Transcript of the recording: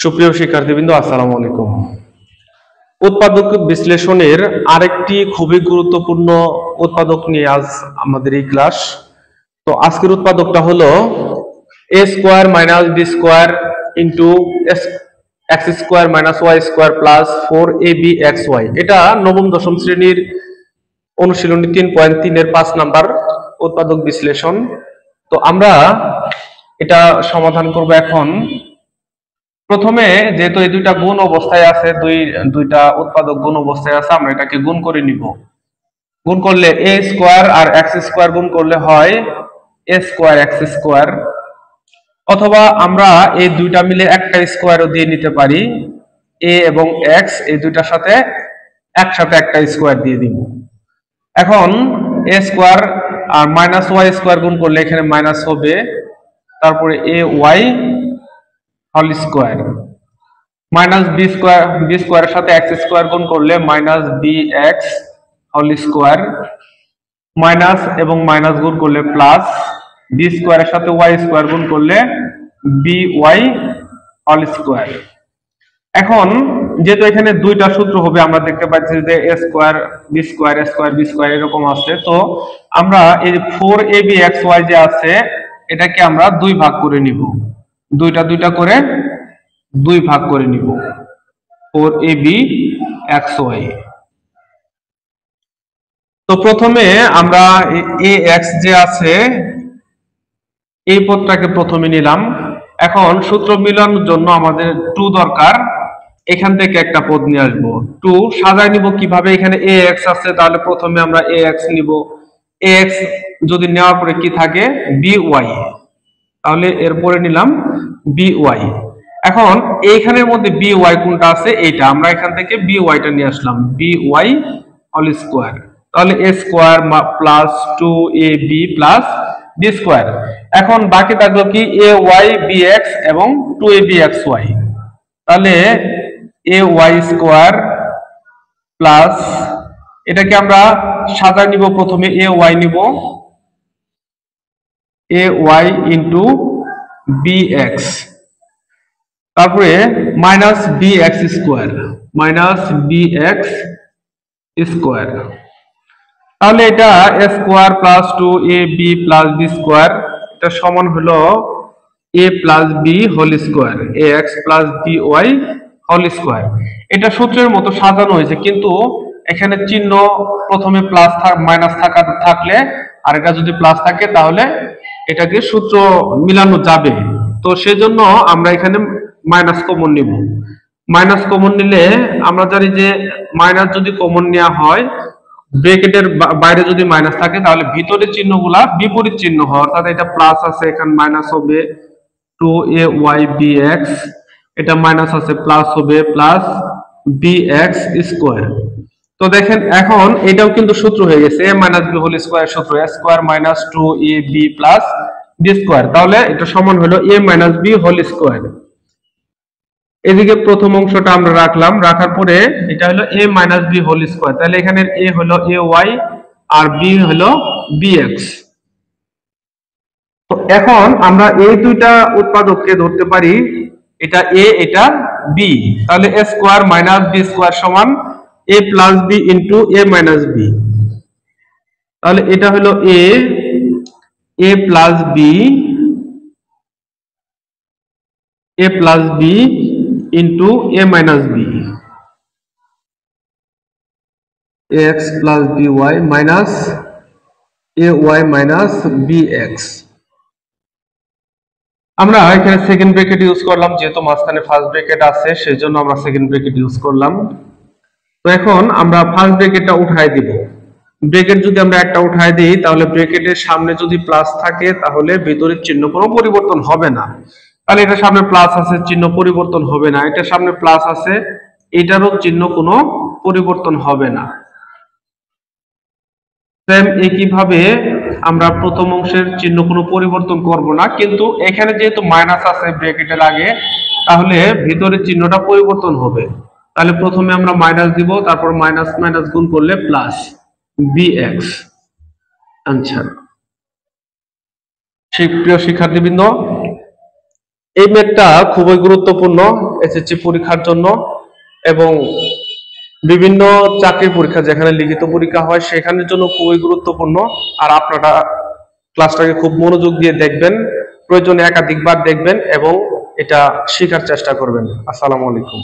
সুপ্রিয় শিক্ষার্থীবৃন্দ, আসসালামু আলাইকুম। উৎপাদক বিশ্লেষণের আরেকটি খুবই গুরুত্বপূর্ণ উৎপাদক নিয়ে আজ আমাদের এই ক্লাস। তো আজকের উৎপাদকটা হলো a স্কোয়ার minus b square into x square minus y square plus 4abxy। এটা নবম দশম শ্রেণীর অনুশীলনী 3.3 এর 5 নাম্বার উৎপাদক বিশ্লেষণ। তো আমরা এটা সমাধান করব। এখন প্রথমে যেহেতু এই দুইটা গুণ অবস্থায় আছে, দুইটা উৎপাদক গুণ অবস্থায় আছে, আমরা এটাকে গুণ করে নিব। গুণ করলে a স্কোয়ার আর x স্কোয়ার গুণ করলে হয় a স্কোয়ার x স্কোয়ার, অথবা আমরা এই দুইটা মিলে একটা স্কোয়ারও দিয়ে নিতে পারি। a এবং x এই দুইটার সাথে একসাথে একটা স্কোয়ার দিয়ে দিব। এখন a স্কোয়ার আর মাইনাস y স্কোয়ার গুণ করলে এখানে মাইনাস হবে, তারপরে ay whole square minus B স্কোয়ারের সাথে এক্স স্কোয়ার গুণ করলে minus B X whole square, minus এবং মাইনাস গুণ করলে প্লাস, বি স্কোয়ারের সাথে ওয়াই স্কোয়ার গুণ করলে বি ওয়াই হোল স্কোয়ার। এখন যেহেতু এখানে দুইটা সূত্র হবে, আমরা দেখতে পাচ্ছি যে A square B square B square এরকম আছে। তো আমরা এই 4abxy যে আছে এটাকে আমরা দুই ভাগ করে নিব, দুইটা করে দুই ভাগ করে নিব 4abxy। তো প্রথমে আমরা ax যে আছে এই পদটাকে প্রথমে নিলাম। এখন সূত্র মিলানোর জন্য আমাদের 2 দরকার, এখান থেকে একটা পদ নিয়ে আসবো। 2 সাজায় নিব কিভাবে? এখানে ax আছে, তাহলে প্রথমে আমরা ax নিব। ax যদি নেওয়ার পরে কি থাকে by, তাহলে এরপরে নিলাম by। এখন এইখানের মধ্যে by কোনটা আছে? এইটা, আমরা এখান থেকে by টা নিয়ে আসলাম, by হোল স্কোয়ার। তাহলে a স্কোয়ার plus 2ab plus b square. এখন বাকি থাকলো কি ay bx এবং 2abxy। তাহলে ay স্কোয়ার প্লাস, এটাকে আমরা সাজায় নিব। প্রথমে ay নিব, ay ইন্টু bx, তারপরে মাইনাস bx স্কোয়ার স্কোয়ার। তাহলে এটা a স্কোয়ার plus 2ab plus b square, এটা সমান হলো a plus b whole square, ax plus by whole square. এটা সূত্রের মতো সাজানো হয়েছে, কিন্তু এখানে চিহ্ন প্রথমে প্লাস মাইনাস থাকলে আর এটা যদি প্লাস থাকে তাহলে এটাকে সূত্র মিলানো যাবে। তো সেজন্য আমরা এখানে মাইনাস কমন নিব। মাইনাস কমন নিলে আমরা জানি যে মাইনাস যদি কমন নেওয়া হয়, ব্র্যাকেটের বাইরে যদি মাইনাস থাকে তাহলে ভিতরের চিহ্নগুলা বিপরীত চিহ্ন হয়, অর্থাৎ এটা প্লাস আছে, এখানে মাইনাস হবে 2ay bx, এটা মাইনাস আছে প্লাস হবে প্লাস bx স্কোয়ার। তো দেখেন এখন এটাও কিন্তু সূত্র হয়ে গেছে, a minus b whole square সূত্র, a স্কোয়ার minus 2ab plus b square. তাহলে এটা সমান হলো a minus b whole square. এদিকে প্রথম অংশটা আমরা রাখলাম, রাখার পরে এটা হলো a minus b whole square. তাহলে এখানে a হলো ay আর b হলো bx। তো এখন আমরা এই দুইটা উৎপাদককে ধরতে পারি, এটা a এটা b। তাহলে a স্কোয়ার মাইনাস b স্কোয়ার সমান a plus b into a minus b। তাহলে এটা হলো a plus b into a minus b, ax plus by minus ay minus bx। আমরা এখানে সেকেন্ড ব্র্যাকেট ইউজ করলাম, যেহেতু মাঝখানে ফার্স্ট ব্র্যাকেট আছে সেজন্য আমরা সেকেন্ড ব্র্যাকেট ইউজ করলাম। তো এখন আমরা ফার্স্ট ব্র্যাকেটটা উঠাই দিব। ব্র্যাকেট যদি আমরা একটা উঠাই দিই তাহলে ব্র্যাকেটের সামনে যদি প্লাস থাকে তাহলে ভিতরের চিহ্ন কোনো পরিবর্তন হবে না। তাহলে এটা সামনে প্লাস আছে, চিহ্ন পরিবর্তন হবে না। এটা সামনে প্লাস আছে, এটারও চিহ্ন কোনো পরিবর্তন হবে না। সেম একইভাবে আমরা প্রথম অংশের চিহ্ন কোনো পরিবর্তন করব না, কিন্তু এখানে যেহেতু মাইনাস আছে ব্র্যাকেটের আগে, তাহলে ভিতরের চিহ্নটা পরিবর্তন হবে। তাহলে প্রথমে আমরা মাইনাস দিব, তারপর মাইনাস মাইনাস গুণ করলে প্লাস bx আনসার। প্রিয় শিক্ষার্থীবৃন্দ, এই ম্যাথটা খুবই গুরুত্বপূর্ণ, এসএসসি পরীক্ষার জন্য এবং বিভিন্ন চাকরির পরীক্ষা যেখানে লিখিত পরীক্ষা হয় সেখানের জন্য খুবই গুরুত্বপূর্ণ। আর আপনারা ক্লাসটাকে খুব মনোযোগ দিয়ে দেখবেন, প্রয়োজনে একাধিকবার দেখবেন এবং এটা শেখার চেষ্টা করবেন। আসসালামু আলাইকুম।